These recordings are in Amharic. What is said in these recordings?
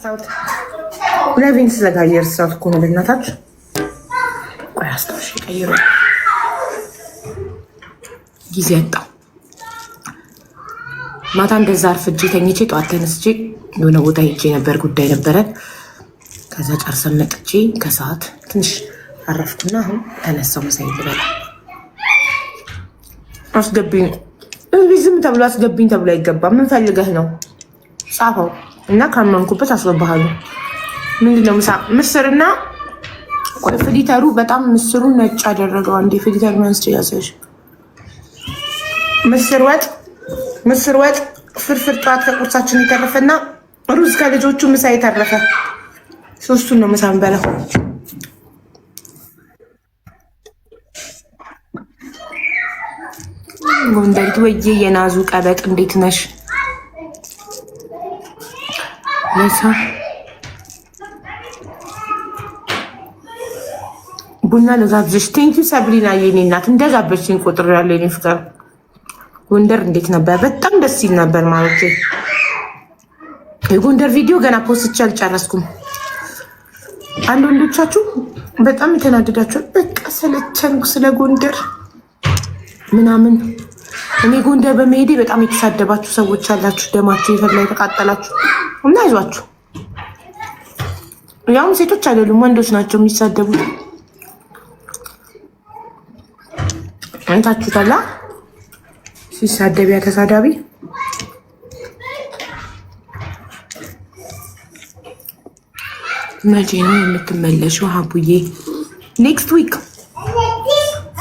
ረሳሁት። ለቪን ተዘጋጀ ረሳሁት እኮ ነው። በእናታችሁ ቆይ አስታውሽ ቀይሩ። ጊዜ አጣው። ማታ እንደዛ አርፍጄ ተኝቼ ጠዋት ተነስቼ የሆነ ቦታ ሄጄ ነበር፣ ጉዳይ ነበረ። ከዛ ጨርሰን መጥቼ ከሰዓት ትንሽ አረፍኩና አሁን ተነሳው መሳይ ልበላ። አስገቢኝ ዝም ተብሎ አስገቢኝ ተብሎ አይገባም። ምን ፈልገህ ነው? ጻፈው እና ካመንኩበት አስገባሃለሁ። ምንድነው? ምስርና ቆይ ፍሊተሩ በጣም ምስሩን ነጭ አደረገው። አንዴ ፍሊተር ማንስቼ ያዘሽ። ምስር ወጥ ፍርፍር ጠዋት ከቁርሳችን የተረፈና ሩዝ ከልጆቹ ምሳ የተረፈ ሶስቱን ነው ምሳ እንበላው። ጎንደሪት ወዬ የናዙ ቀበጥ እንዴት ነሽ? ለሳ ቡና ለጋብዘሽ። ቴንኪ ሰብሪና የኔ እናት እንደጋበሽኝ ቁጥር ያለ የኔ ፍቅር። ጎንደር እንዴት ነበር? በጣም ደስ ይል ነበር ማለት ነው። የጎንደር ቪዲዮ ገና ፖስት አልጨረስኩም። አንድ ወንዶቻችሁ በጣም የተናደዳችሁ በቃ ሰለቸንኩ ስለ ጎንደር ምናምን። እኔ ጎንደር በመሄዴ በጣም የተሳደባችሁ ሰዎች አላችሁ፣ ደማችሁ ይፈላ የተቃጠላችሁ እና አይዟችሁ። ያውም ሴቶች አይደሉም ወንዶች ናቸው የሚሳደቡት። አይታችሁታላ ሲሳደቢያ ተሳዳቢ። መቼ ነው የምትመለሽው ሀቡዬ? ኔክስት ዊክ።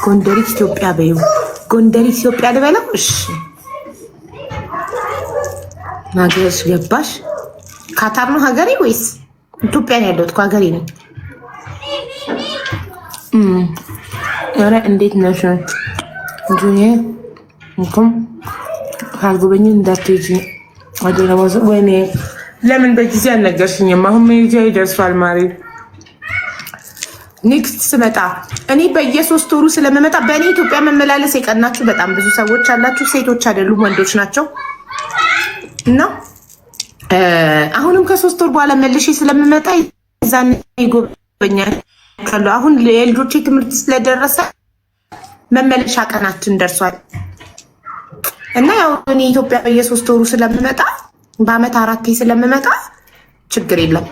ጎንደሪት ኢትዮጵያ በይው። ጎንደሪት ኢትዮጵያ ልበለው? እሺ ናገርሽ ገባሽ? ካታር ነው ሀገሬ ወይስ ኢትዮጵያ ነው ያለሁት? ሀገሬ ነው። ኧረ እንዴት ነሽ ጁኒየ? እንኩም ካልጎበኝ እንዳትሄጂ አደረባዘ። ወይኔ ለምን በጊዜ አልነገርሽኝም? አሁን መሄጃ ይደርሷል ማሪ። ኔክስት ስመጣ እኔ በየ3 ወሩ ስለምመጣ በእኔ ኢትዮጵያ መመላለስ የቀናችሁ በጣም ብዙ ሰዎች አላችሁ። ሴቶች አይደሉም ወንዶች ናቸው። እና አሁንም ከ3 ወር በኋላ መልሼ ስለምመጣ ዛኔ ይጎበኛል። አሁን የልጆቼ ትምህርት ስለደረሰ መመለሻ ቀናችን ደርሷል። እና ያው እኔ ኢትዮጵያ በየ3 ወሩ ስለምመጣ በአመት 4 ስለምመጣ ችግር የለም።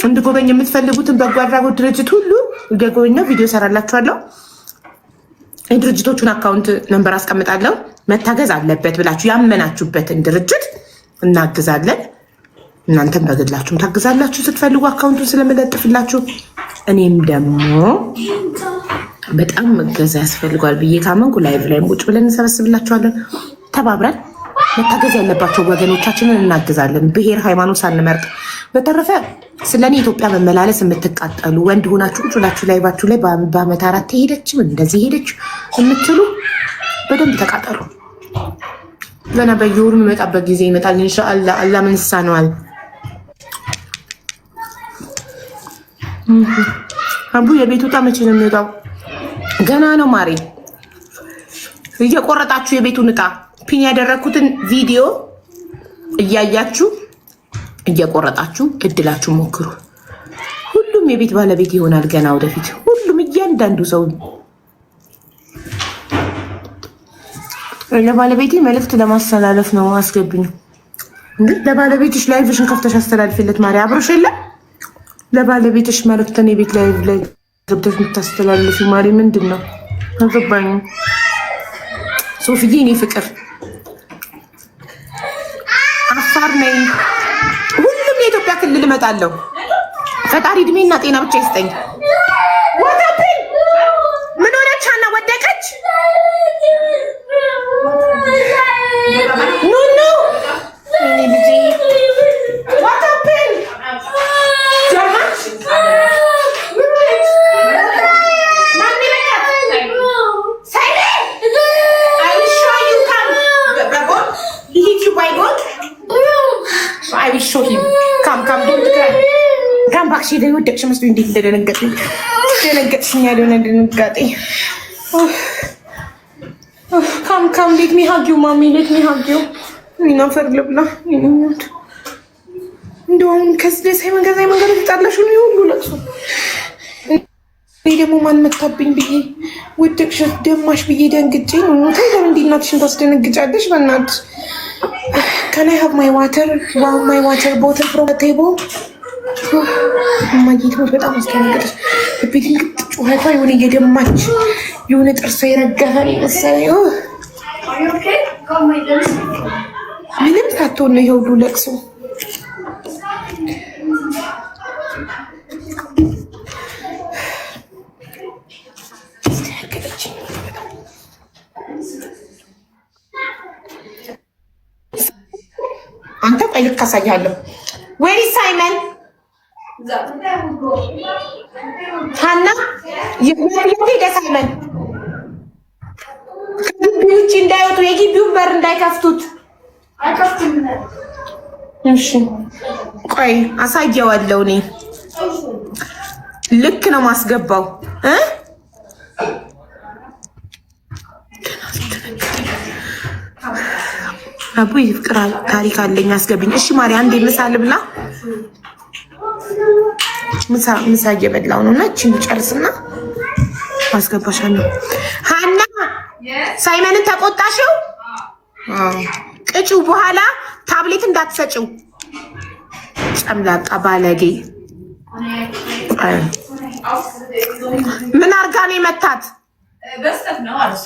እንድጎበኝ የምትፈልጉትን በጎ አድራጎት ድርጅት ሁሉ ገጎበኛ ቪዲዮ ሰራላችኋለሁ። የድርጅቶቹን አካውንት ነምበር አስቀምጣለሁ። መታገዝ አለበት ብላችሁ ያመናችሁበትን ድርጅት እናግዛለን። እናንተም በግላችሁም ታግዛላችሁ ስትፈልጉ አካውንቱን ስለምለጥፍላችሁ። እኔም ደግሞ በጣም እገዛ ያስፈልጓል ብዬ ካመንኩ ላይቭ ላይ ቁጭ ብለን እንሰበስብላችኋለን። ተባብረን መታገዝ ያለባቸው ወገኖቻችንን እናግዛለን፣ ብሔር ሃይማኖት ሳንመርጥ። በተረፈ ስለኔ ኢትዮጵያ መመላለስ የምትቃጠሉ ወንድ ሆናችሁ ቁጭ ብላችሁ ላይቫችሁ ላይ በአመት 4 ሄደች እንደዚህ ሄደች የምትሉ በደንብ ተቃጠሉ። ገና በየወሩ የሚመጣበት ጊዜ ይመጣል ኢንሻአላህ። አላህ ምን ይሳነዋል? አቡ የቤቱ ዕጣ መቼ ነው የሚወጣው? ገና ነው ማሪ። እየቆረጣችሁ የቤቱን ዕጣ ፒን ያደረኩትን ቪዲዮ እያያችሁ እየቆረጣችሁ እድላችሁ ሞክሩ። ሁሉም የቤት ባለቤት ይሆናል ገና ወደፊት። ሁሉም እያንዳንዱ ሰው ለባለቤቴ መልእክት ለማስተላለፍ ነው። አስገብኝ እንዴ ለባለቤትሽ ላይቭሽን ከፍተሽ አስተላልፊለት ማሪ። አብሮሽ የለም ለባለቤትሽ መልእክትን የቤት ላይቭ ላይ ገብተሽ የምታስተላልፊ ማሪ። ምንድን ነው አልገባኝም። ሶፊዬ እኔ ፍቅር አፋር ነኝ። ሁሉም የኢትዮጵያ ክልል እመጣለሁ። ፈጣሪ እድሜና ጤና ብቻ ይስጠኝ። ምን ሆነች? ሀና ወደቀች? ኖ ካምባክሽ ወደቅሽ መስሎኝ እንዴት እንደደነገጥሽኝ ያልሆነ ድንጋጤ። ካም ሌት ሚ ሀጊው ማሚ ሌት ሚ ሀጊው ሚናፈር ልብላ ይኑት እንደውም ከዚህ ሳይመን ጋር ተጣላሽ ነው ሁሉ ለቅሶ። እኔ ደግሞ ማን መታብኝ ብዬ ወደቅሽ ደማሽ ብዬ ደንግጬ ነው። ታዲያ እንዴ እናትሽን ታስደነግጫለሽ? በእናትሽ can I have my water? Wow, my water bottle from the table. ማግኘት ነው በጣም አስደነገጠች። በቤቲንግ ጩኸቷ የሆነ እየደማች የሆነ ጥርሷ የረገፈ ነው መሰለኝ። ምንም ሳትሆን ነው ይሄ ሁሉ ለቅሶ። አንተ ቆይ ልክ አሳይሃለሁ። ዌሪ ሳይመን ሀና የት ሳይመን ከግቢ ውጭ እንዳይወጡ የግቢውን በር እንዳይከፍቱት። እሺ ቆይ አሳየዋለሁ። እኔ ልክ ነው ማስገባው አቡይ ፍቅር ታሪክ አለኝ አስገብኝ። እሺ ማርያም እንደ ምሳል ብላ ምሳ እየበላው ነው እና እቺን ጨርስና አስገባሻለሁ። ሀና ሳይመንን ተቆጣሽው? ቅጪው በኋላ ታብሌት እንዳትሰጪው። ጨምላቃ ባለጌ። ምን አርጋ ነው የመታት? በስተት ነው አርሱ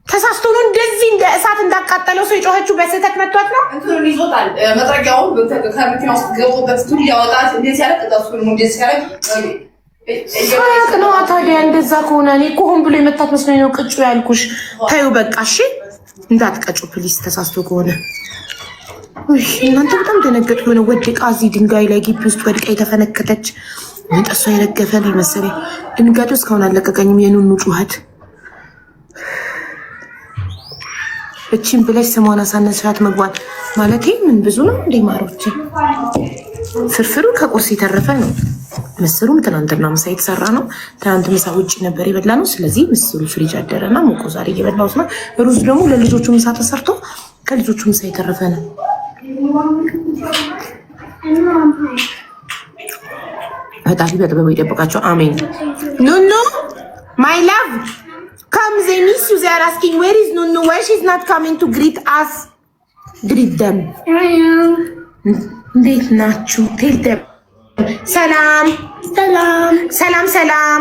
ተሳስቶ ነው እንደዚህ እንደ እሳት እንዳቃጠለው ሰው የጮኸችው በስህተት መቷት ነው። እንትኑን ይዞታል መጥረጊያውን ከመኪና ውስጥ ገብቶበት ቱን ሊያወጣት እንደዚህ ያለ ቅጠሱን እንደዚህ ያለ ነው። ታዲያ እንደዛ ከሆነ እኔ እኮ ሆን ብሎ የመታት መስሎኝ ነው ቅጩ ያልኩሽ። ታዩ በቃ እሺ፣ እንዳትቀጩ ፕሊስ። ተሳስቶ ከሆነ እናንተ በጣም ደነገጥኩ። የሆነ ወድቃ እዚህ ድንጋይ ላይ ግቢ ውስጥ ወድቃ የተፈነከተች ጥርሷ የረገፈ ነው መሰለኝ። ድንጋጤው እስካሁን አለቀቀኝም። የኑኑ ጩኸት እቺን ብለሽ ስሟን አሳነስሻት መግባት ማለቴ ምን ብዙ ነው እንዴ? ማሮቼ ፍርፍሩ ከቁርስ የተረፈ ነው። ምስሩም ትናንትና ምሳ የተሰራ ነው። ትናንት ምሳ ውጭ ነበር የበላ ነው። ስለዚህ ምስሩ ፍሪጅ አደረና ሞቆ ዛሬ እየበላሁት ነው። ሩዝ ደግሞ ለልጆቹ ምሳ ተሰርቶ ከልጆቹ ምሳ የተረፈ ነው። ፈጣሪ በጥበቡ ይጠብቃቸው። አሜን። ኑኑ ማይ ላቭ come, they miss you. They are asking where is Nunu? Why she's not coming to greet us? Greet them. እንዴት ናችሁ? Tell them. ሰላም ሰላም ሰላም ሰላም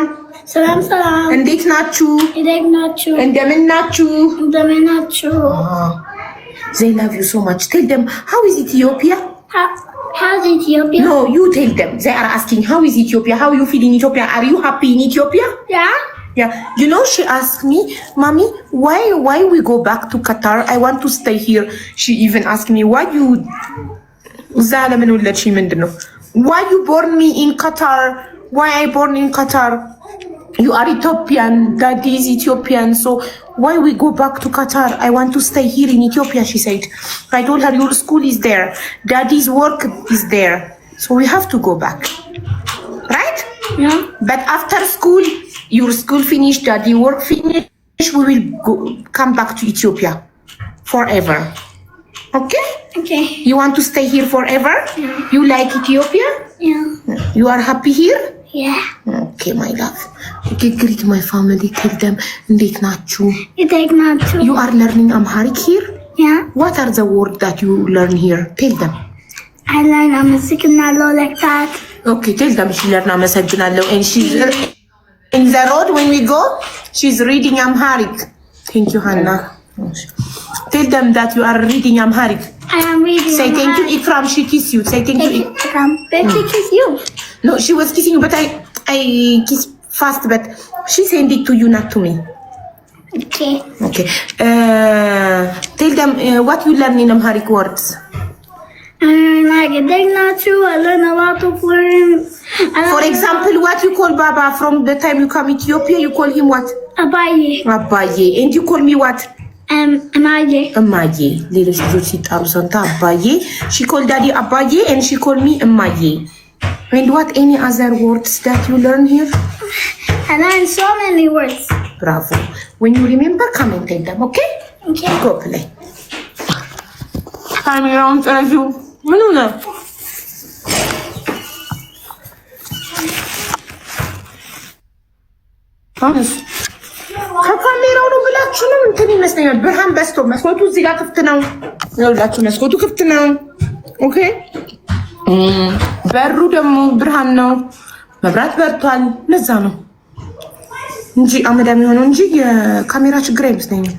ሰላም ሰላም። እንዴት ናችሁ? እንዴት ናችሁ? እንደምን ናችሁ? እንደምን ናችሁ? They love you so much. Tell them how is Ethiopia? How is Ethiopia? No, you tell them. They are asking how is Ethiopia? How you feel in Ethiopia? Are you happy in Ethiopia? Yeah. Yeah, you know, she asked me, Mommy, why we go back to Qatar? I want to stay here. She even asked me, why you born me in Qatar? Why I born in Qatar? You are Ethiopian, Daddy is Ethiopian, so why we go back to Qatar? I want to stay here in Ethiopia, she said. I told her, your school is there, Daddy's work is there, so we have to go back, right? Yeah. But after school, your school finished, Daddy work finished, we will come back to Ethiopia forever. Okay? Okay. You want to stay here forever? Yeah. You like Ethiopia? Yeah. You are happy here? Yeah. Okay, my love. Okay, greet my family. Tell them, እንዴት ናችሁ? እንዴት ናችሁ? You are learning Amharic here? Yeah. What are the words that you learn here? Tell them. I learn አመሰግናለሁ like that. Okay, tell them she learn አመሰግናለሁ and she's in the road when we go, she's reading Amharic. Thank you, Hannah. Tell them that you are reading Amharic. I am reading. Say thank you, Ikram. She kiss you. Say thank you, Ikram. But she kiss you. No, she was kissing you, but I kiss fast. But she sent it to you, not to me. Okay. Okay. Tell them what you learn in Amharic words. Like not true. I learn a lot of words. For example, what you call Baba from the time you come Ethiopia, you call him what? Abaye. Abaye. And you call me what? Amaye. Amaye. Little ሲጣሩ ሰንታ Abaye. She called Daddy Abaye and she called me Amaye. And what any other words that you learn here? I learned so many words. Bravo. When you remember, come and tell them, okay? Okay. Go play. I'm around you. ምን ነው አሁንስ ከካሜራው ነው ብላችሁ ነው እንትን ይመስለኛል። ብርሃን በስቶ መስኮቱ እዚህ ጋር ክፍት ነው ይኸውላችሁ፣ መስኮቱ ክፍት ነው። ኦኬ በሩ ደግሞ ብርሃን ነው፣ መብራት በርቷል። ለዛ ነው እንጂ አመዳም የሆነው እንጂ የካሜራ ችግር አይመስለኝም።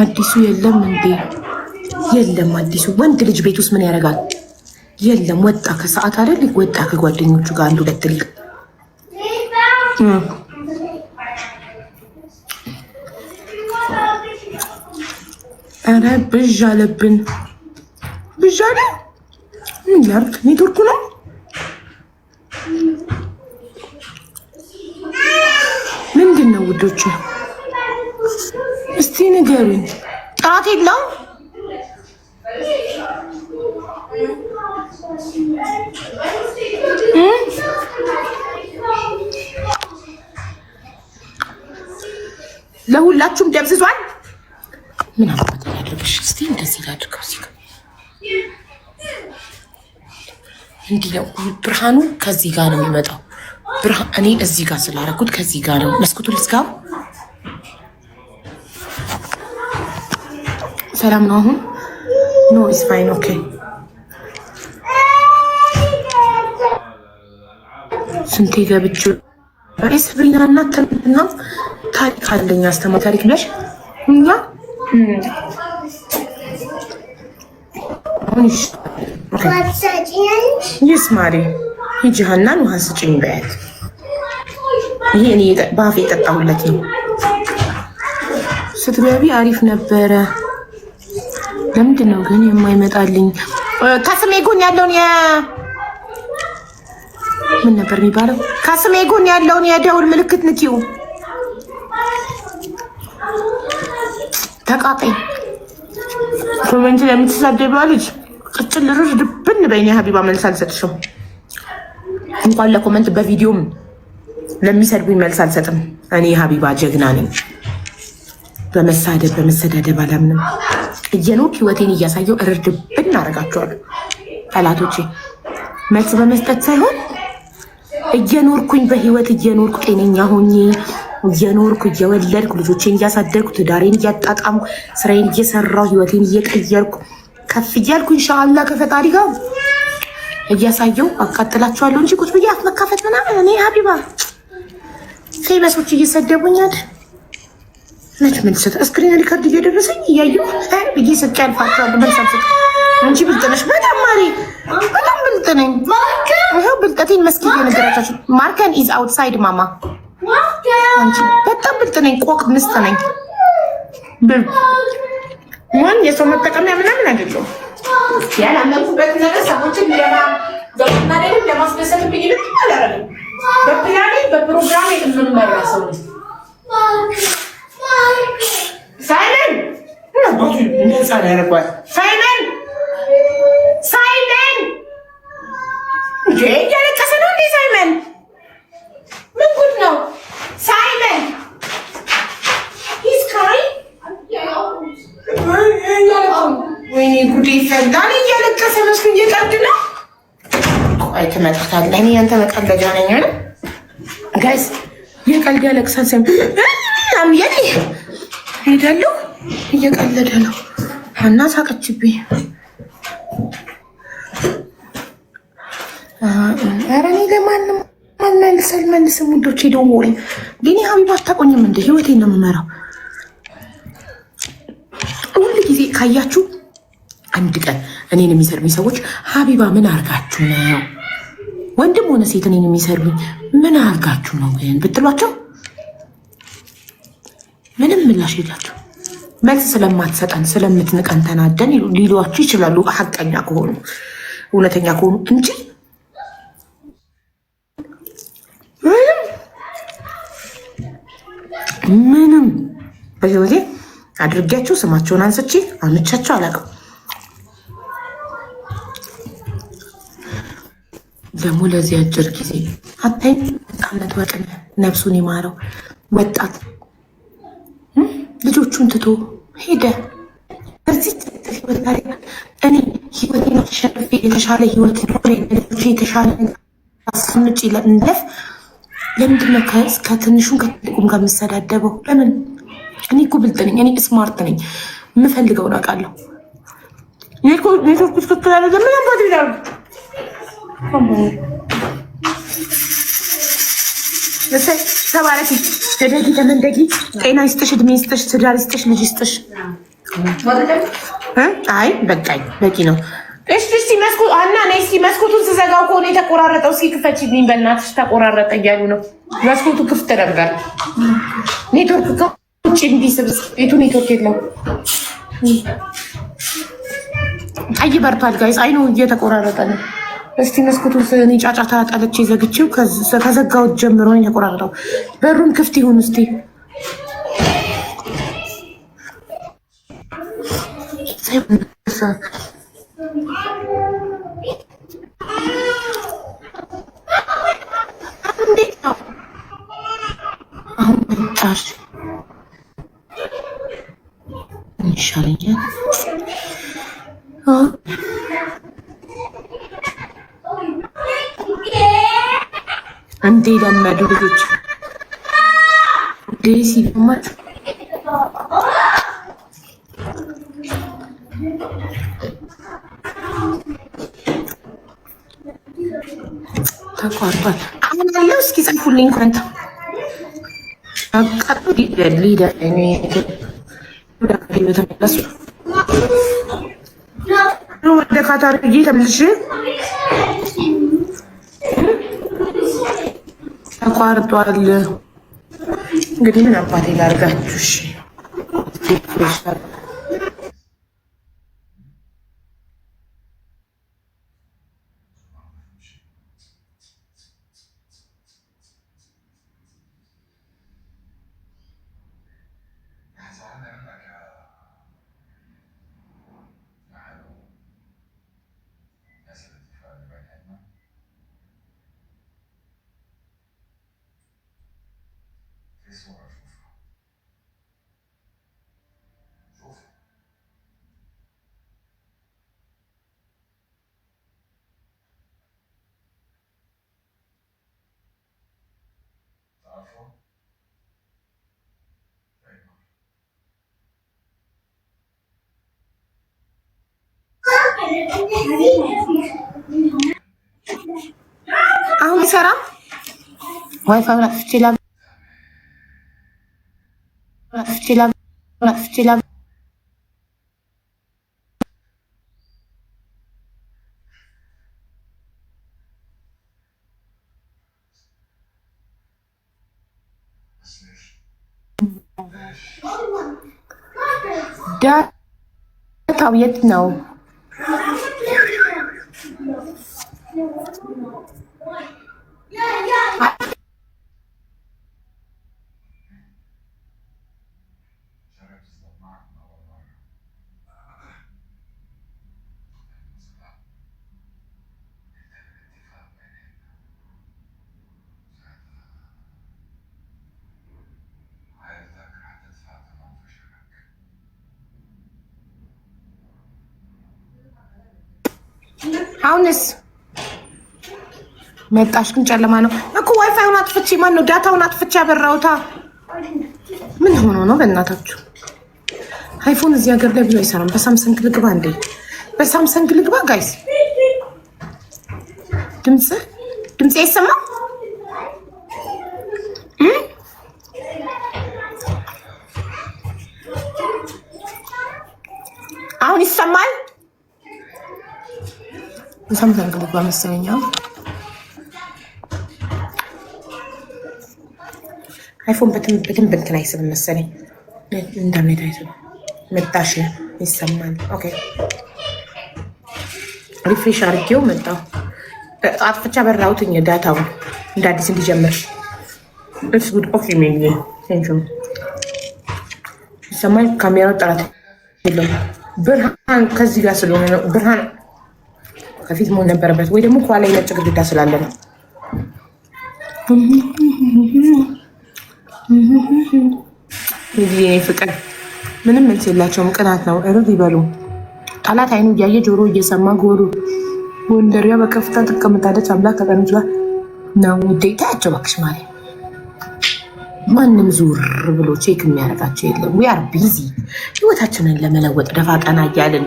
አዲሱ የለም እንዴ? የለም አዲሱ ወንድ ልጅ ቤት ውስጥ ምን ያደርጋል? የለም ወጣ፣ ከሰዓት አይደል ወጣ ከጓደኞቹ ጋር አንዱ ለትል አረ ብዥ አለብን፣ ብዥ አለ። ምን ላድርግ? ኔትወርኩ ነው። ምንድን ነው ውዶች? እስቲ ንገሩኝ። ጥራት የለውም። ለሁላችሁም ደብዝዟል። ምን አባት ያድርግሽ? እስቲ እንደዚህ ላድርገው። እዚህ ጋር እንዲህ ነው ብርሃኑ። ከዚህ ጋር ነው የሚመጣው ብርሃን። እኔ እዚህ ጋር ስላደረኩት ከዚህ ጋር ነው። መስኮቱ ልዝጋው። ሰላም ነው አሁን? ኖ ኢስ ፋይን ኦኬ። ስንቴ ገብቼ ስብሪና እና ተምና ታሪክ አለኝ አስተማሪ ታሪክ ብለሽ እኛ ይስማሪ ሂጂ ሀናን ውሃ ስጭኝ በያት። ይሄ እኔ በአፌ የጠጣሁለት ነው። ስትገቢ አሪፍ ነበረ። ለምንድን ነው ግን የማይመጣልኝ? ከስሜ ጎን ያለውን ምን ነበር የሚባለው? ከስሜ ጎን ያለውን የደውል ምልክት ንኪው። ተቃጠኝ። ኮሜንት ለምትሳደበው ልጅ ቅጭል ርር ድብን በይኔ ሀቢባ መልስ አልሰጥሽም። እንኳን ለኮሜንት በቪዲዮም ለሚሰድቡኝ መልስ አልሰጥም። እኔ ሀቢባ ጀግና ነኝ። በመሰዳደብ አላምንም። እየኖርኩ ህይወቴን እያሳየው እርድብን አደርጋቸዋለሁ። ጠላቶቼ መልስ በመስጠት ሳይሆን እየኖርኩኝ በህይወት እየኖርኩ ጤነኛ ሆኜ እየኖርኩ እየወለድኩ ልጆቼን እያሳደግኩ ትዳሬን እያጣጣምኩ ስራዬን እየሰራው ህይወቴን እየቀየርኩ ከፍ እያልኩ ኢንሻአላህ ከፈጣሪ ጋር እያሳየው አቃጥላቸዋለሁ እንጂ ቁጭ ብዬ አፍ መካፈት ምናምን እኔ ሀቢባ ፌመሶች እየሰደቡኛል። ነች ምን ሰጥ ስክሪን ሪከርድ እየደረሰኝ እያየሁ ብዬ ስቄ አልፋቸዋለሁ። መልሳልሰጥ አንቺ ብልጥ ነሽ። በጣም ማሪ በጣም ብልጥ ነኝ። ይኸው ብልጠቴን መስኪ እየነገረቻችሁ። ማርከን ኢዝ አውትሳይድ ማማ። አንቺ በጣም ብልጥ ነኝ። ቆቅ ምስጥ ነኝ። ምን የሰው መጠቀሚያ ምናምን አይደለም። ያላመንኩበት ነገር ሰዎችን ለማስደሰት ብዬ ምንም አላረግም። በፕላኔ በፕሮግራሜ የምመራ ሰው ነኝ። ሳይመን እናባቱ እንደዛ ነው ያደርጓል። ሳይመን እንዴ እያለቀሰ ነው እንዴ? ሳይመን ምን ጉድ ነው? ሳይመን ወይኔ ጉዴ ፈዳን። እያለቀሰ መስሉ እየቀልድ ነው። ቆይ ትመጣታለህ። እኔ ያንተ መቀለጃ ነኝ አይደል? ጋይስ እየቀልድ ያለቅሳል። ሳይመን የኔ ሄዳለሁ። እየቀለደ ነው። ሀና ሳቀችብኝ። ኧረ እኔ ለማንም አልመልስም ውዶቼ። ደሞ ወሬ ግን ሀቢባ አታቆኝም እንደ ህይወቴን ነው የምመራው። ሁሉ ጊዜ ካያችሁ አንድ ቀን እኔን የሚሰርቡኝ ሰዎች ሀቢባ ምን አርጋችሁ ነው፣ ወንድም ሆነ ሴት እኔን የሚሰርቡኝ ምን አርጋችሁ ነው ግን ብትሏቸው ምንም ምላሽ የላቸው። መልስ ስለማትሰጠን ስለምትንቀን ተናደን ሊሏችሁ ይችላሉ። ሀቀኛ ከሆኑ እውነተኛ ከሆኑ እንጂ ምንም በህይወቴ አድርጊያቸው ስማቸውን አንስቼ አምቻቸው አላውቅም። ደግሞ ለዚህ አጭር ጊዜ አታይ ጣነት ወጥን ነፍሱን ይማረው ወጣት ልጆቹን ትቶ ሄደ። እዚህ እኔ ህይወቴን አሸንፌ የተሻለ ህይወት ኖሬ ለልጆቼ የተሻለ አስቀምጬ ለእንለፍ ለምንድነው ከትንሹም ከትልቁም ጋር የምሰዳደበው? ለምን? እኔ እኮ ብልጥ ነኝ። እኔ ስማርት ነኝ። የምፈልገውን አውቃለሁ። ኔትወርክ ትክክል ያለ ምን አባት ይላሉ። ተባረኪ፣ ተደጊ፣ ተመንደጊ፣ ጤና ይስጥሽ፣ እድሜ ይስጥሽ፣ ትዳር ይስጥሽ፣ ልጅ ይስጥሽ። አይ በቃኝ፣ በቂ ነው። እስቲ መስኮት አና ነይ፣ እስቲ መስኮቱን ስዘጋው ከሆነ የተቆራረጠው እስኪ ክፈችልኝ በእናትሽ። ተቆራረጠ እያሉ ነው። መስኮቱ ክፍት ነበር። ኔትወርክ ከውጭ እንዲስብስ ቤቱ ኔትወርክ የለው። ቀይ በርቷል ጋይስ። አይኑ እየተቆራረጠ ነው። እስቲ መስኮቱን እኔ ጫጫታ ጣለቼ ዘግቼው ከዘጋው ጀምሮ ነው የተቆራረጠው። በሩን ክፍት ይሁን እስቲ። እንዴት ነው አሁን መጣሽ? ይሻለኛል። እንዴ ለመዱ ልጆች እንዴ ሲፈማት ተቋርጧል። አሁን ያለው እስኪ ጻፉልኝ ኮንታ አቃጡ ሊዳ እኔ ወደ ካታር ተመልሼ ተቋርጧል። እንግዲህ ምን አባቴ ላድርጋችሁ? እሺ አሁን ሰራ ዋይፋይ አጥፍቼ ዳታው የት ነው? አሁንስ መጣሽ? ግን ጨለማ ነው እኮ። ዋይፋይውን አጥፍቼ ማን ነው ዳታውን አጥፍቼ ያበራውታ? ምን ሆኖ ነው በእናታችሁ? አይፎን እዚህ ሀገር ላይ ብዙ አይሰራም። በሳምሰንግ ልግባ እንዴ? በሳምሰንግ ልግባ ጋይስ። ድምፅ አይሰማም? አሁን ይሰማል? በሳምሰንግ ልግባ መሰለኝ። አይፎን በደንብ እንትን አይስብም መሰለኝ። ኢንተርኔት አይስብም። መጣሽ? ይሰማል። ኦኬ ሪፍሬሽ አድርጌው መጣሁ። አጥፍቻ በራሁትኝ ዳታውን እንደ አዲስ እንዲጀምር። እስ ጉድ ኦኬ ሜቢ ቴንሽን ይሰማል። ካሜራው ጥራት የለውም። ብርሃን ከዚህ ጋር ስለሆነ ነው። ብርሃን ከፊት መሆን ነበረበት፣ ወይ ደግሞ ከኋላ ነጭ ግድግዳ ስላለ ነው። ይሄ ፍቅር ምንም መልስ የላቸውም። ቅናት ነው። እርፍ ይበሉ። ጠላት አይኑ እያየ ጆሮ እየሰማ ጎሩ ጎንደሪያ በከፍታ ትቀምጣለች። አምላክ ከቀኖች ጋር ነው። ውዴታቸው እባክሽ ማለት ማንም ዙር ብሎ ቼክ የሚያደርጋቸው የለም። ዊ አር ቢዚ ህይወታችንን ለመለወጥ ደፋ ቀና እያልን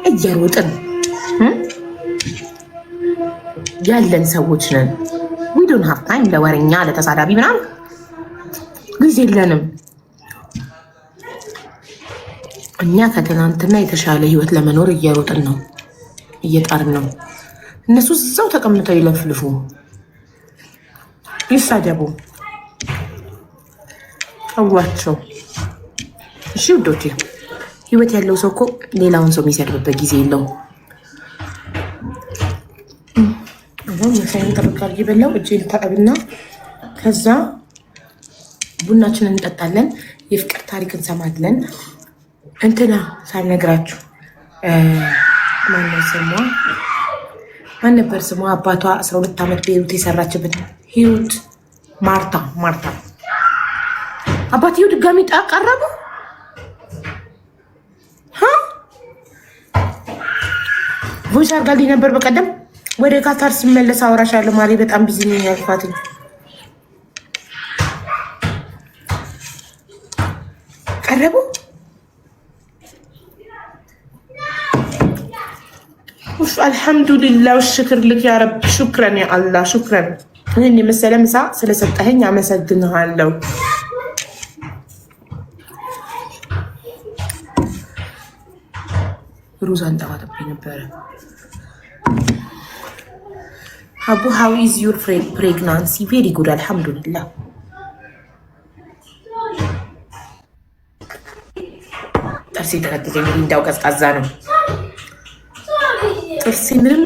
እየሮጥን ያለን ሰዎች ነን። ዊ ዶንት ሃቭ ታይም ለወሬኛ ለተሳዳቢ ምናምን ጊዜ የለንም። እኛ ከትናንትና የተሻለ ህይወት ለመኖር እየሮጥን ነው፣ እየጣርን ነው። እነሱ እዛው ተቀምጠው ይለፍልፉ፣ ይሳደቡ፣ አዋቸው። እሺ ውዶቼ፣ ህይወት ያለው ሰው እኮ ሌላውን ሰው የሚሰድብበት ጊዜ የለውም። አሁን መሳይን ተበቃል እየበላው እጄን ታጠብና ከዛ ቡናችንን እንጠጣለን፣ የፍቅር ታሪክ እንሰማለን። እንትና ሳልነግራችሁ ማን ነበር ስሟ? አባቷ 12 ዓመት ቤሩት የሰራችበት ህይወት ማርታ አባትየው ድጋሚ ቀረቡ። ቮይስ አድርጋልኝ ነበር በቀደም። ወደ ካታር ስመለስ አወራሻለሁ ማሪ፣ በጣም ቢዚ ነኝ ያልኳትኝ። ቀረቡ። አልሐምዱሊላህ ሽክር ልክ ያ ረብ። ሹክረን ያ አላህ ሹክረን። ይህን የመሰለ ምሳ ስለሰጠኸኝ አመሰግንሃለሁ። ሩዝ አንጠባጠብኝ ነበረ። አቡ ሃው ኢዝ ዩር ፕሬግናንሲ? ቬሪ ጉድ አልሐምዱሊላህ። ጥርሴ ተከትል እንግዲህ እንዳው ቀዝቃዛ ነው ጥርሴ፣ ምንም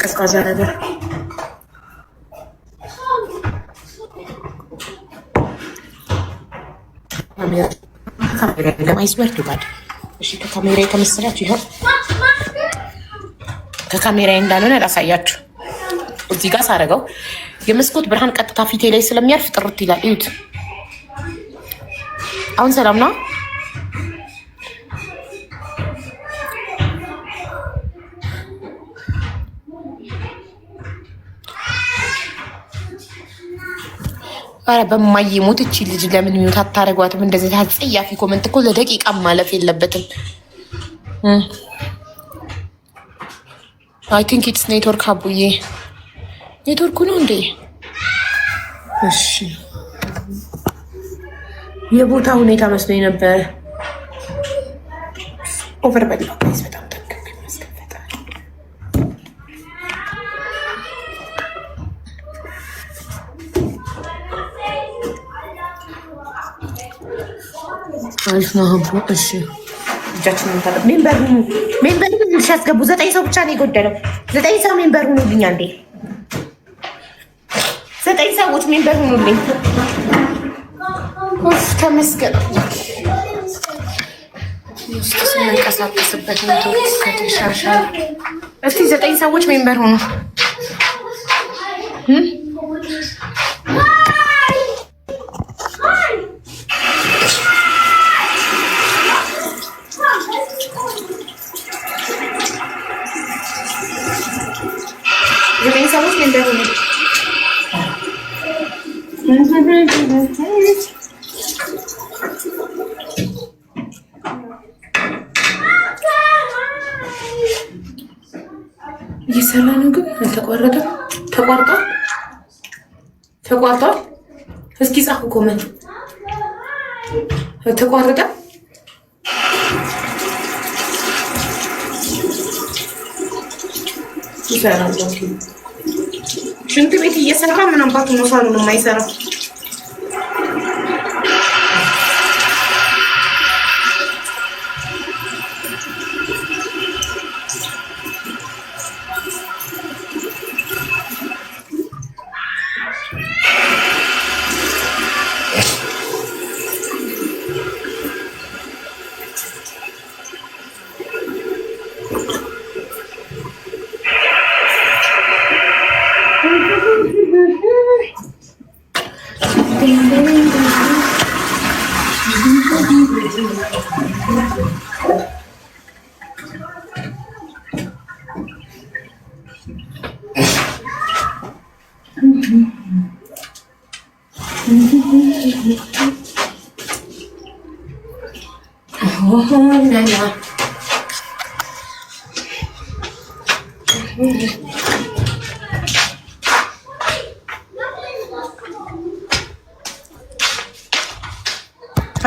ቀዝቃዛ ነገር። ለማይስበር ዱባድ። እሺ ከካሜራ የተመሰላችሁ ይኸው፣ ከካሜራ እንዳልሆነ ላሳያችሁ። እዚህ ጋር ሳረገው የመስኮት ብርሃን ቀጥታ ፊቴ ላይ ስለሚያርፍ ጥርት ይላል። እዩት። አሁን ሰላም ነው። አረ በማይሞት እቺ ልጅ ለምን ሚውት አታረጓትም? እንደዚህ አጸያፊ ኮመንት እኮ ለደቂቃ ማለፍ የለበትም። አይ ቲንክ ኢትስ ኔትወርክ። አቡዬ ኔትወርኩ ነው እንዴ? እሺ የቦታ ሁኔታ መስሎኝ ነበር። ኦቨር በላው ጋይስ፣ በጣም ጠንቀቅ ማስከፈታ። አሪፍ ነው። እሺ እጃችንን ታጠብ። ሜምበር ሲያስገቡ 9 ሰው ብቻ ነው የጎደለው። 9 ሰው ሜምበር ሁኑልኝ አንዴ። 9 ሰዎች ሜምበር ሁኑልኝ። ተመስገን። ስንንቀሳቀስበት ኔትወርክ ከተሻሻለ እስቲ 9 ሰዎች ሜምበር ሁኑ። ሰዎች ሜምበር ሁኑ። እየሰራ ነው ግን አልተቋረጠም። ተቋርጧል። እስኪ ጻፉ ኮመንት። ተቋረጠ። ይሰራል። ሽንት ቤት እየሰራ ምን አባቱ ነው ሳሎን የማይሰራው?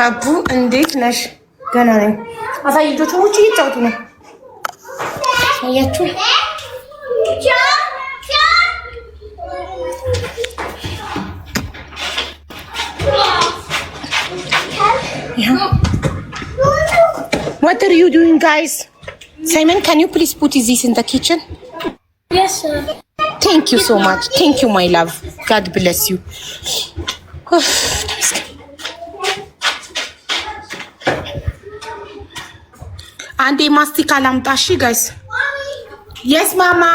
አቡ እንዴት ነሽ? ገና ነኝ። አሳይ ልጆቹ ውጪ እየጫወቱ ነው። አያችሁ? What are you doing, guys? Simon, can you please put this in the kitchen? Yes, sir. Thank you so much. Thank you, my love. God bless you. አንዴ ማስቲካ ላምጣ። እሺ ጋይስ። Yes, mama.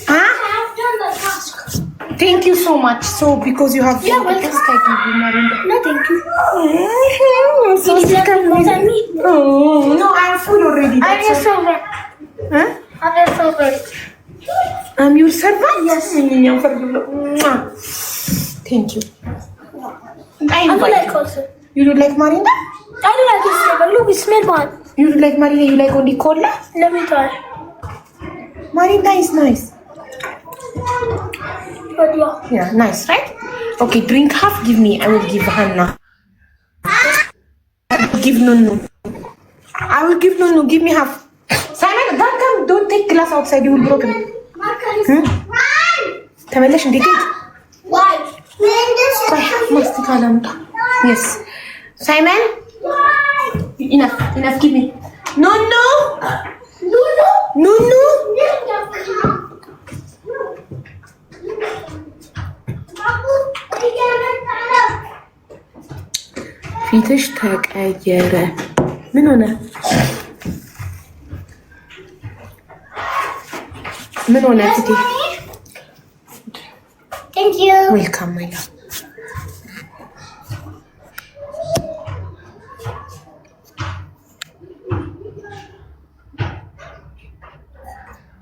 Huh? Thank you so much. So because you have Yeah, welcome. No, thank you. So no, I'm full already. I'm your servant. Huh? I'm your servant. I'm your servant? Yes. Thank you. I do like also. You do like Marinda? I do like this flavor. Look, it smells bad. You do like Marinda? You like only cola? Let me try. Marinda is nice. But yeah. Yeah, nice, right? Okay, drink half. Give me. I will give Hannah. I will give Nunu. I will give Nunu. Give me half. Simon, come. Don't take glass outside. You will broken. ተመለሽ እንዴት? Why? ማስቲካ ላምጣ። Yes. Simon? Enough. Give me. Nunu. ፊትሽ ተቀየረ። ምን ሆነ? ምን ሆነ ፊቴ? Thank you. Welcome, my love.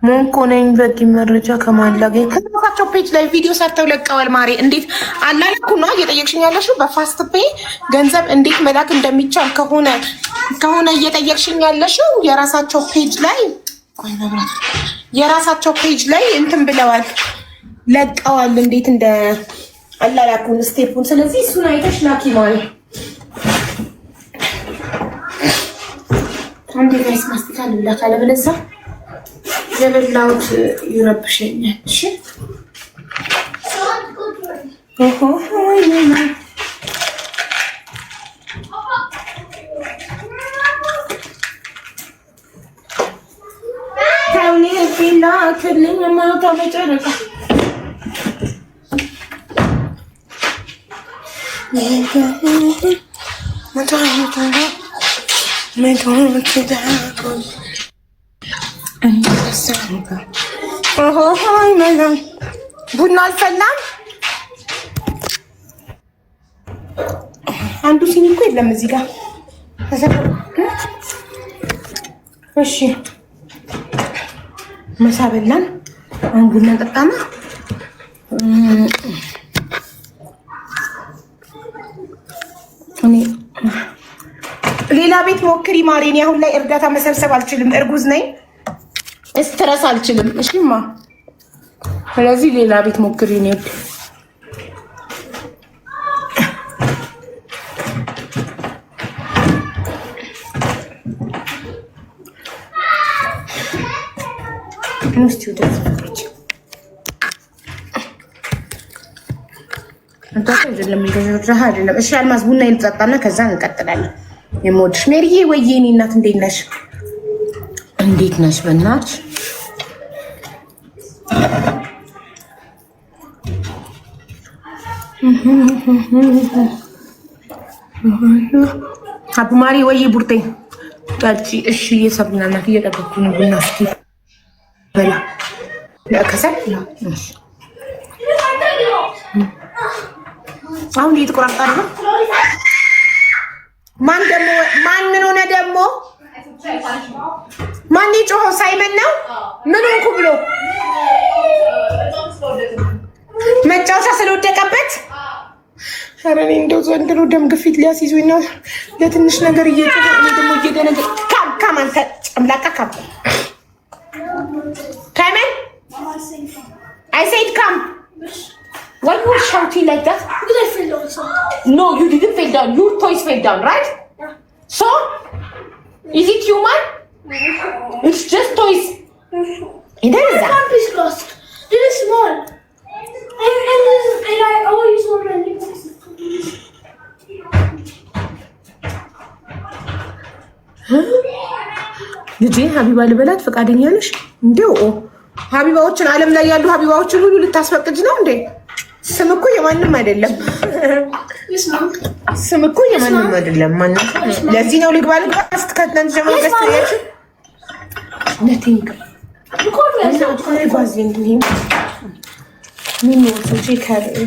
ሞንኮ ነኝ። በቂ መረጃ ከማላገኝ ከራሳቸው ፔጅ ላይ ቪዲዮ ሰርተው ለቀዋል። ማሬ እንዴት አላለኩ ነው እየጠየቅሽኝ ያለሽው? በፋስት ፔይ ገንዘብ እንዴት መላክ እንደሚቻል ከሆነ እየጠየቅሽኝ ያለሽው የራሳቸው ፔጅ ላይ እንትን ብለዋል ለቀዋል። እንዴት እንደ አላላኩን ስቴፑን። ስለዚህ እሱን አይተሽ ላኪ ማሪ። አንዴ ጋይስ ማስቲካ ልብላ ካለበለዚያ የበላሁት ይረብሸኛል። እሺ ታውኔ ፊላ ክልኝ ማታ መጨረሻ ቡና አልፈላም። አንዱ ሲኒ እኮ የለም እዚህ ጋር። እሺ ምሳ በላን። አሁን ቡና ጠጣና ሌላ ቤት ሞክሪ ማሬን። አሁን ላይ እርዳታ መሰብሰብ አልችልም፣ እርጉዝ ነኝ፣ ስትረስ አልችልም። እሺማ ስለዚህ ሌላ ቤት ሞክሪ ነው። ውስጥ ወደዚህ አንተ አይደለም እንደዚህ አይደለም። እሺ አልማዝ ቡና ይልጣጣና ከዛ እንቀጥላለን። የምወድሽ ሜሪዬ፣ ወይዬ የኔ እናት እንዴት ነሽ? እንዴት ነሽ? በእናትሽ አቡ ማሪ፣ ወይዬ ቡርቴ ጠጪ። እሺ እየሰብና እናት እየጠበኩ ነው። ቡና እስኪ በላ ለከሰል አሁን እየተቆራረጠ ነው። ማን ምን ሆነ ደግሞ? ማን የጮኸው? ሳይመን ነው። ምን ሆንኩ ብሎ መጫወቻ ስለወደቀበት። ኧረ እኔ እንደው ዘንድሮ ደም ግፊት ሊያስይዙኝ ነው። ለትንሽ ነገር እየጮኸ እኔ ደግሞ እየደነገ ካም አንተ ጨምላቃ ካም ካመን I said come. Why you were shouting like that? Because I fell down. So. No, you didn't fall down. Your toys fell down, right? Yeah. So, is it human? It's just toys. It is that. Pump is lost. It is small. And I always want to leave this. ልጄ ሀቢባ ልበላት ፈቃደኛ ነሽ? እንደው ሀቢባዎችን ዓለም ላይ ያሉ ሀቢባዎችን ሁሉ ልታስፈቅጅ ነው እንዴ? ስም እኮ የማንም አይደለም። ስም እኮ የማንም አይደለም። ማን ለዚህ ነው ልግባ አስተካክለን ጀመረ ገስተያች nothing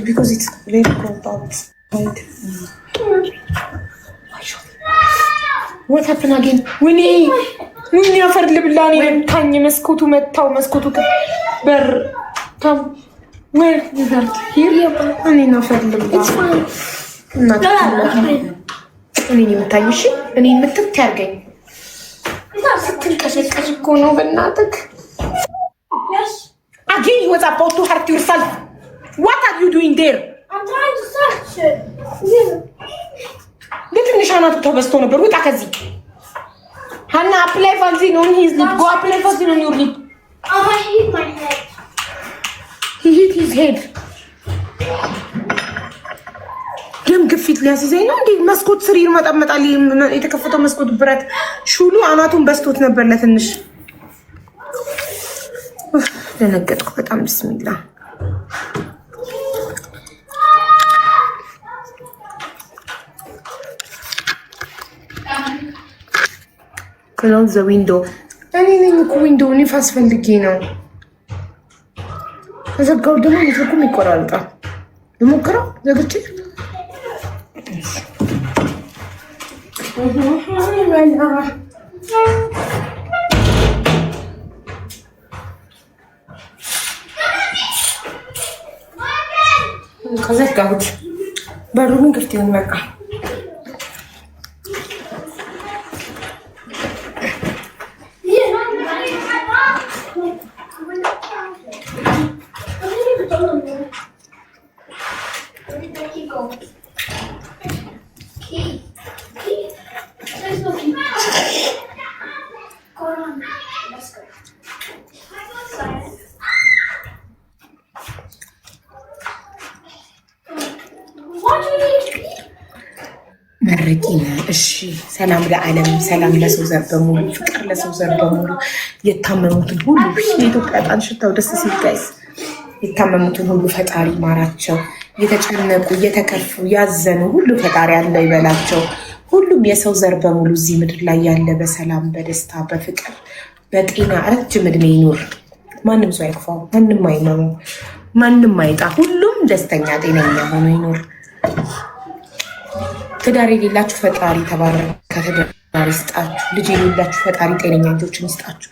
because it's very cold outside. What happened again? ምን ያፈር ልብላኔ ታኝ መስኮቱ መታው መስኮቱ በር ታም where is that here እኔ ነው ፈርልም እና እኔ የምታኝ እሺ እኔ የምትት ያርገኝ ስትንቀሸቀሽ እኮ ነው በእናትህ Yes. again you was about to hurt yourself. What are you doing there? I'm trying to search it. Yeah. ለትንሽ አናቱ ተበስቶ ነበር ውጣ ከዚህ Hannah, apply vaccine on his lip. Go apply vaccine on your lip. Oh, I hit my head. He hit his head. ደም ግፊት ሊያስይዘኝ ነው እንዴ? መስኮት ስር ይመጣመጣል። የተከፈተው መስኮት ብረት ሹሉ አናቱን በስቶት ነበር ለትንሽ ደነገጥኩ በጣም ቢስሚላ close the window እኔ ነኝ እኮ ዊንዶው ንፋስ ፈልጌ ነው ከዘጋው ደግሞ ኔትወርኩም ይቆራረጣል ልሞክረው ዘግቼ ከዘጋሁት በሩን ክፍት ይሁን በቃ መረቂና እሺ ሰላም ለዓለም ሰላም ለሰው ዘር በሙሉ ፍቅር ለሰው ዘር በሙሉ የታመሙትን ሁሉ የኢትዮጵያ ጣን ሽታው ደስ ሲል ጋይስ የታመሙትን ሁሉ ፈጣሪ ማራቸው የተጨነቁ የተከፉ ያዘኑ ሁሉ ፈጣሪ አለ ይበላቸው ሁሉም የሰው ዘር በሙሉ እዚህ ምድር ላይ ያለ በሰላም በደስታ በፍቅር በጤና ረጅም እድሜ ይኖር ማንም ሰው አይክፋው ማንም አይመሙ ማንም አይጣ ሁሉም ደስተኛ ጤነኛ ሆኖ ይኖር ትዳር የሌላችሁ ፈጣሪ ተባረከ ትዳር ይስጣችሁ ልጅ የሌላችሁ ፈጣሪ ጤነኛ ልጆችን ይስጣችሁ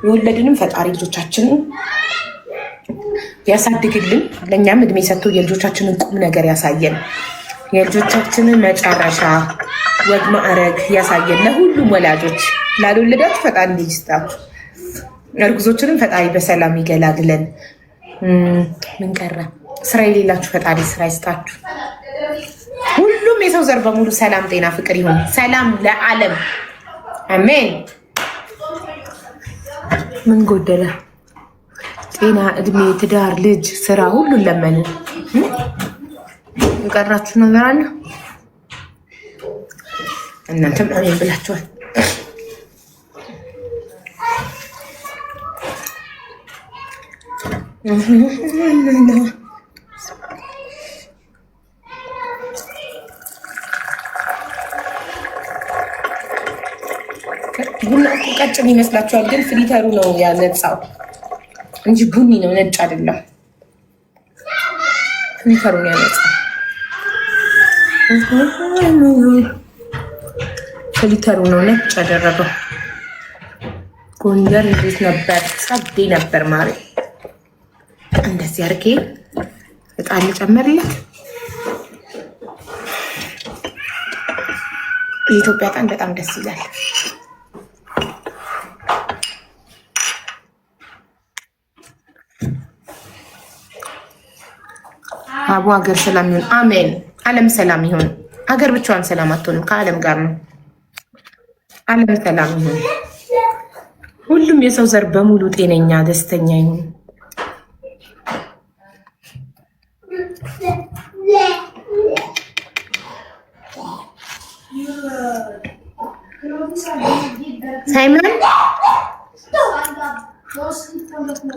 የወለድንም ፈጣሪ ልጆቻችንን ያሳድግልን ለኛም እድሜ ሰጥቶ የልጆቻችንን ቁም ነገር ያሳየን የልጆቻችንን መጨረሻ ወግ ማዕረግ ያሳየን ለሁሉም ወላጆች ላልወለዳችሁ ፈጣሪ ልጅ ይስጣችሁ እርጉዞችንም ፈጣሪ በሰላም ይገላግለን ምን ቀረ ስራ የሌላችሁ ፈጣሪ ስራ ይስጣችሁ ሁሉም የሰው ዘር በሙሉ ሰላም ጤና ፍቅር ይሁን ሰላም ለዓለም አሜን ምን ጎደለ ጤና እድሜ ትዳር ልጅ ስራ ሁሉ ለምን የቀራችሁ ነገር አለ እናንተም አሜን ብላችኋል ቡና ቀጭን ይመስላችኋል ግን ፍሊተሩ ነው ያነጻው እንጂ ቡኒ ነው ነጭ አይደለም ፍሊተሩ ነው ያነጻው ክሊተሩ ነው ነጭ ያደረገው። ጎንደር እንዴት ነበር? ጸዴ ነበር ማሪ። እንደዚህ አድርጌ እጣን ልጨምርለት። የኢትዮጵያ እጣን በጣም ደስ ይላል። አቡ ሀገር ሰላም ይሁን። አሜን። ዓለም ሰላም ይሁን። ሀገር ብቻዋን ሰላም አትሆንም፣ ከዓለም ጋር ነው። ዓለም ሰላም ይሁን። ሁሉም የሰው ዘር በሙሉ ጤነኛ ደስተኛ ይሁን።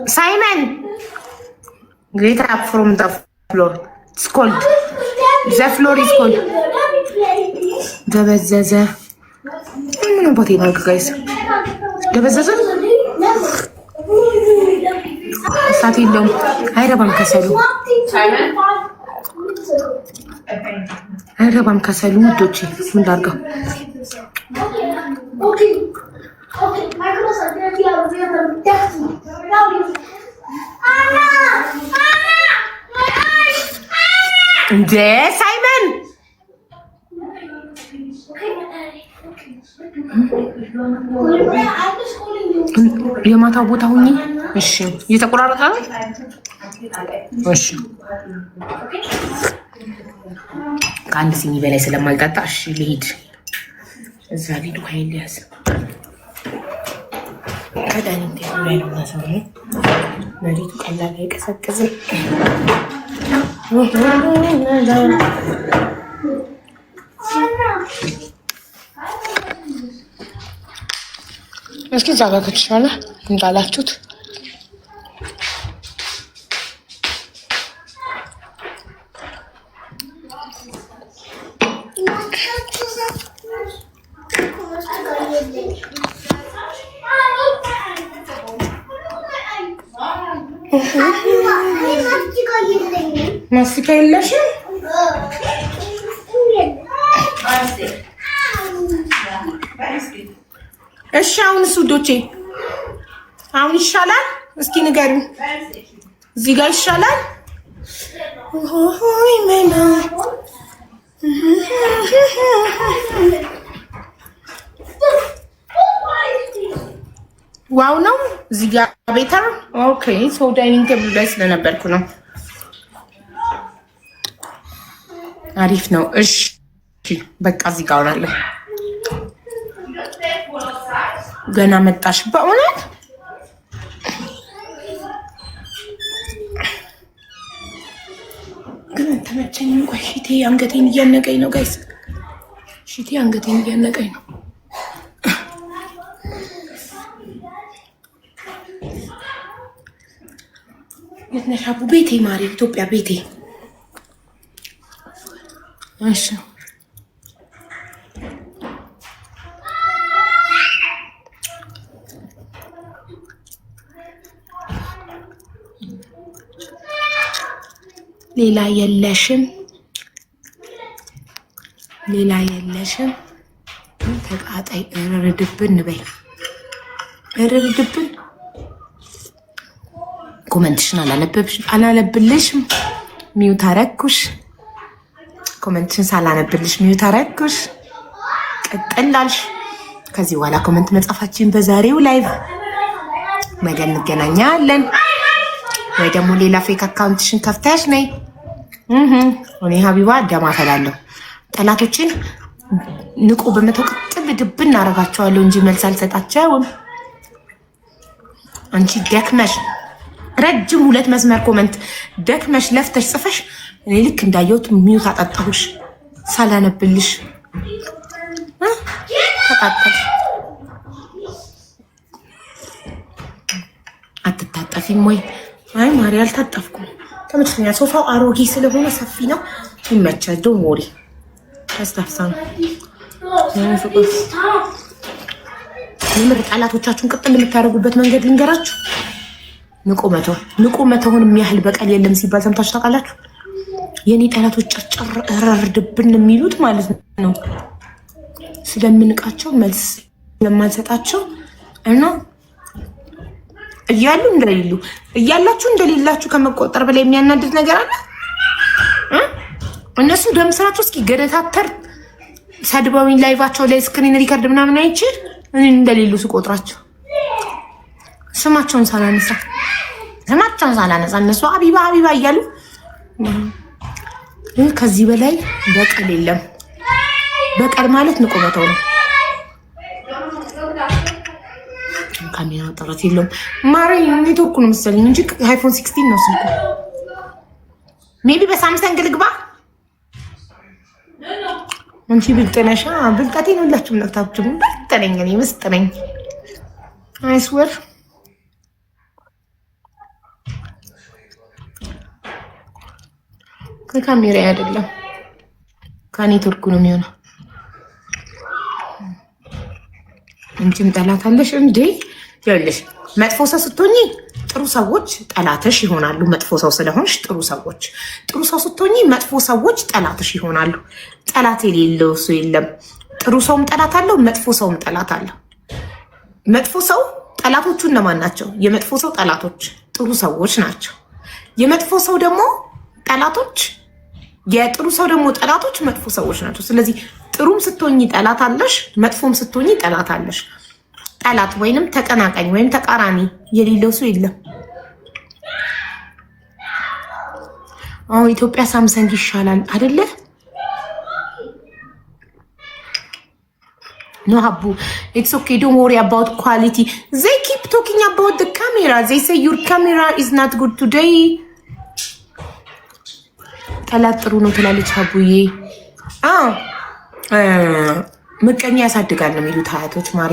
ሳይመን get up from the floor. It's cold. The floor is cold. ደበዘዘ። ምን ቦታ ነው ጋይስ? ደበዘዘ። እሳት የለውም። አይረባም ከሰሉ። አይረባም ከሰሉ ውዶቼ። ምን ላድርገው? እንዴ ሳይመን የማታ ቦታ ሁኚ። እሺ እየተቆራረጠ ነው። እሺ ከአንድ ሲኒ በላይ ስለማልጠጣ እሺ ልሂድ። እዛ ሊዱ ኃይል ያዝ ከዳኒ ላይ ነው ሰው መሬቱ ቀላል አይቀሰቅዝም። እስኪ እዛ ጋር ከተቻለ እንዳላችሁት ማስቲካ የለሽም? እሺ አሁንስ ውዶቼ አሁን ይሻላል? እስኪ ንገሪኝ። እዚህ ጋር ይሻላል? ዋው ነው። እዚህ ጋር ቤተር ኦኬ። ሶ ዳይኒንግ ቴብል ላይ ስለነበርኩ ነው። አሪፍ ነው። እሺ በቃ እዚህ ጋር አውራለሁ። ገና መጣሽ በእውነት ግን ተመቸኝ። እንኳን ሽቴ አንገቴን እያነቀኝ ነው ጋይስ። ሽቴ አንገቴን እያነቀኝ ነው። የት ነሽ አቡ? ቤቴ ማሪ፣ ኢትዮጵያ ቤቴ። እሺ ሌላ የለሽም? ሌላ የለሽም? ተቃጣይ እርድብን በይ፣ እርድብን። ኮመንትሽን አላነብልሽም፣ ሚውት አረኩሽ። ኮመንትሽን ሳላነብልሽ ሚውት አረኩሽ። ቀጥላልሽ። ከዚህ በኋላ ኮመንት መጻፋችን በዛሬው ላይቭ ነገ እንገናኛለን። ወይ ደግሞ ሌላ ፌክ አካውንትሽን ከፍተሽ ነይ። እኔ ሀቢባ ደማ ፈላለሁ። ጠላቶችን ንቁ በመተው ቅጥል ድብን እናደርጋቸዋለሁ እንጂ መልስ አልሰጣቸውም። አንቺ ደክመሽ ረጅም 2 መስመር ኮመንት ደክመሽ ለፍተሽ ጽፈሽ እኔ ልክ እንዳየሁት ሚውት አጠጣሁሽ ሳላነብልሽ። ተቃጠል። አትታጠፊም ወይ? አይ ማሪ አልታጠፍኩም። ተመችቶኛ። ሶፋው አሮጌ ስለሆነ ሰፊ ነው፣ ይመቻል። ዶንት ወሪ ተስተፍሳን ምር ጠላቶቻችሁን ቅጥል የምታደርጉበት መንገድ ልንገራችሁ። ንቁ መተውን የሚያህል በቀል የለም ሲባል ሰምታችሁ ታውቃላችሁ? የኔ ጠላቶች ጨርጨር እረርድብን የሚሉት ማለት ነው ስለምንቃቸው መልስ ስለማንሰጣቸው እና እያሉ እንደሌሉ እያላችሁ እንደሌላችሁ ከመቆጠር በላይ የሚያናድድ ነገር አለ። እነሱ ደም ስራቸው እስኪ ገደታተር ሰድበውኝ ላይቫቸው ላይ ስክሪን ሪከርድ ምናምን አይቼ እኔ እንደሌሉ ስቆጥራቸው ስማቸውን ሳላነሳ እነሱ አቢባ እያሉ ከዚህ በላይ በቀል የለም። በቀል ማለት ንቆመተው ነው። ካሜራ ጥራት የለውም። ማሪ ኔትወርኩ ነው መሰለኝ እንጂ አይፎን 16 ነው ስልኩ። ሜቢ በሳምሰንግ ልግባ። አንቺ ብልጥ ነሽ። ብልጠቴን ሁላችሁም ነግታችሁ ብልጥ ነኝ እኔ ምስጥ ነኝ። አይስወር ከካሜራ አይደለም ከኔትወርኩ ነው የሚሆነው። አንቺም ጠላት አለሽ እንዴ? ይኸውልሽ መጥፎ ሰው ስትሆኚ ጥሩ ሰዎች ጠላትሽ ይሆናሉ። መጥፎ ሰው ስለሆንሽ ጥሩ ሰው ስትሆኚ መጥፎ ሰዎች ጠላትሽ ይሆናሉ። ጠላት የሌለው ሰው የለም። ጥሩ ሰውም ጠላት አለው፣ መጥፎ ሰውም ጠላት አለው። መጥፎ ሰው ጠላቶቹ እነማን ናቸው? የመጥፎ ሰው ጠላቶች ጥሩ ሰዎች ናቸው። የመጥፎ ሰው ደግሞ ጠላቶች የጥሩ ሰው ደግሞ ጠላቶች መጥፎ ሰዎች ናቸው። ስለዚህ ጥሩም ስትሆኚ ጠላት አለሽ፣ መጥፎም ስትሆኚ ጠላት አለሽ። ጠላት ወይንም ተቀናቃኝ ወይም ተቃራኒ የሌለው ሰው የለም። አሁን ኢትዮጵያ ሳምሰንግ ይሻላል አይደለ? No Habu, it's okay, don't worry about quality. They keep talking about the camera. They say your camera is not good today. ጠላት ጥሩ ነው ትላለች ሀቡዬ። ምቀኛ ያሳድጋል ነው የሚሉት አያቶች ማሪ።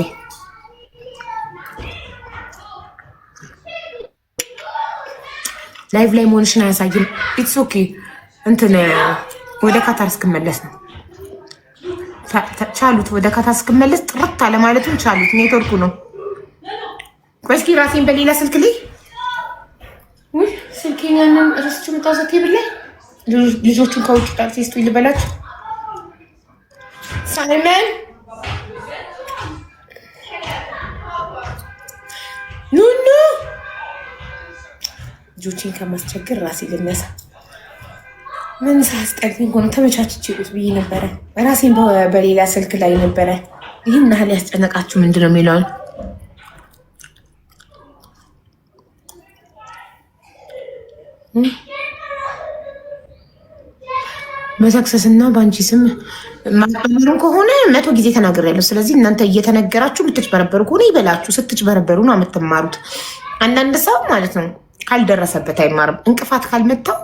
ላይቭ ላይ መሆንሽን አያሳይም። ኢትስ ኦኬ። እንትን ወደ ካታር እስክመለስ ነው ቻሉት። ወደ ካታር እስክመለስ ጥርት አለ ማለትም ቻሉት። ኔትወርኩ ነው። እስኪ ራሴን በሌላ ስልክ ላይ ስልኬን ያንን ረስቼ መጣሁ። ቴብል ልጆቹን ከውጭ ቃል ሲስቱ ይልበላችሁ። ሳይመን ኑኑ ልጆችን ከማስቸግር ራሴ ልነሳ። ምን ሳስጠልኝ ሆነ ተመቻችቼ ቁጭ ብዬ ነበረ። ራሴን በሌላ ስልክ ላይ ነበረ። ይህን ያህል ያስጨነቃችሁ ምንድን ነው የሚለውን በሰክሰስ እና በአንቺ ስም ማቀመሩን ከሆነ 100 ጊዜ ተናግሬያለሁ። ስለዚህ እናንተ እየተነገራችሁ የምትጭበረበሩ ከሆነ ይበላችሁ። ስትጭበረበሩ ነው የምትማሩት። አንዳንድ ሰው ማለት ነው ካልደረሰበት አይማርም። እንቅፋት ካልመታው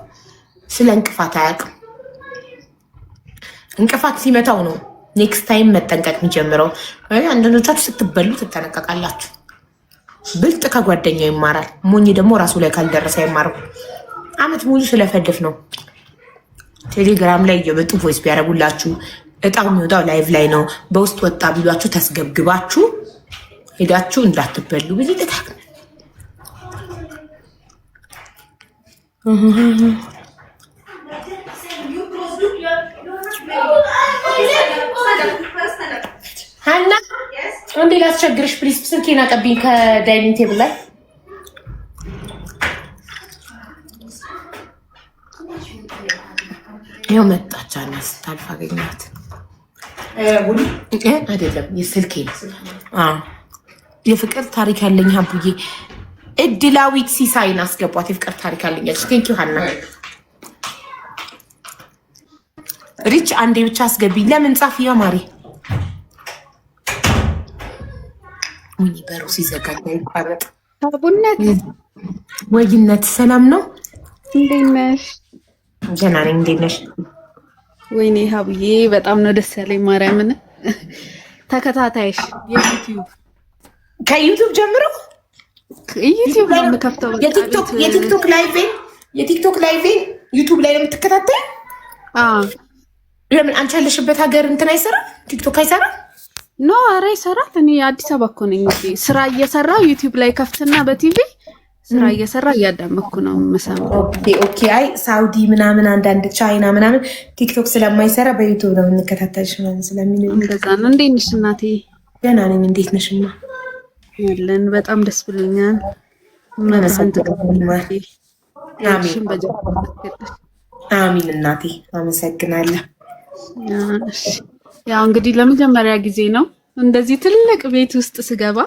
ስለ እንቅፋት አያውቅም። እንቅፋት ሲመታው ነው ኔክስት ታይም መጠንቀቅ የሚጀምረው። አንዳንዶቻችሁ ስትበሉ ትጠነቀቃላችሁ። ብልጥ ከጓደኛው ይማራል። ሞኝ ደግሞ ራሱ ላይ ካልደረሰ አይማርም። አመት ሙሉ ስለፈልፍ ነው ቴሌግራም ላይ እየመጡ ቮይስ ቢያደርጉላችሁ እጣው የሚወጣው ላይቭ ላይ ነው። በውስጥ ወጣ ቢሏችሁ ተስገብግባችሁ ሄዳችሁ እንዳትበሉ ብዙ ልታክ ሀና እንዴ ላስቸግርሽ ፕሊስ ስልኬን አቀብኝ ከዳይኒንግ ቴብል ላይ ይኸው መጣች። አና ስታልፍ አገኘኋት። አይደለም የስልኬ የፍቅር ታሪክ ያለኝ ሀቡዬ እድላዊት ሲሳይን አስገቧት። የፍቅር ታሪክ ያለኛለች። ቴንኪው ሀና ሪች አንዴ ብቻ አስገቢኝ። ለምን ጻፍ ያማሪ ሙኒ በሩ ሲዘጋጋ ይቋረጥ። ሀቡነት ወይነት ሰላም ነው? እንዴት ነሽ? ደህና ነኝ። እንዴት ነሽ? ወይኔ ሀቡዬ በጣም ነው ደስ ያለኝ። ማርያምን ተከታታይሽ ከዩቲዩብ ጀምሮ ዩቲዩብ ነው የምከፍተው። የቲክቶክ ላይቬን ዩቲዩብ ላይ ነው የምትከታተይ? ለምን አንቺ ያለሽበት ሀገር እንትን አይሰራም? ቲክቶክ አይሰራም? ኖ ኧረ ይሰራል። እኔ አዲስ አበባ እኮ ነኝ። ስራ እየሰራው ዩቲዩብ ላይ ከፍትና በቲቪ ስራ እየሰራ እያዳመኩ ነው የምሰማው። ኦኬ። አይ ሳውዲ ምናምን አንዳንድ ቻይና ምናምን ቲክቶክ ስለማይሰራ በዩቱብ ነው የምንከታተልሽ ምናምን ስለሚል እንደዛ ነው። እንዴት ነሽ እናቴ? ደህና ነኝ። እንዴት ነሽማ? ያለን በጣም ደስ ብሎኛል። አሚን እናቴ አመሰግናለሁ። ያው እንግዲህ ለመጀመሪያ ጊዜ ነው እንደዚህ ትልቅ ቤት ውስጥ ስገባ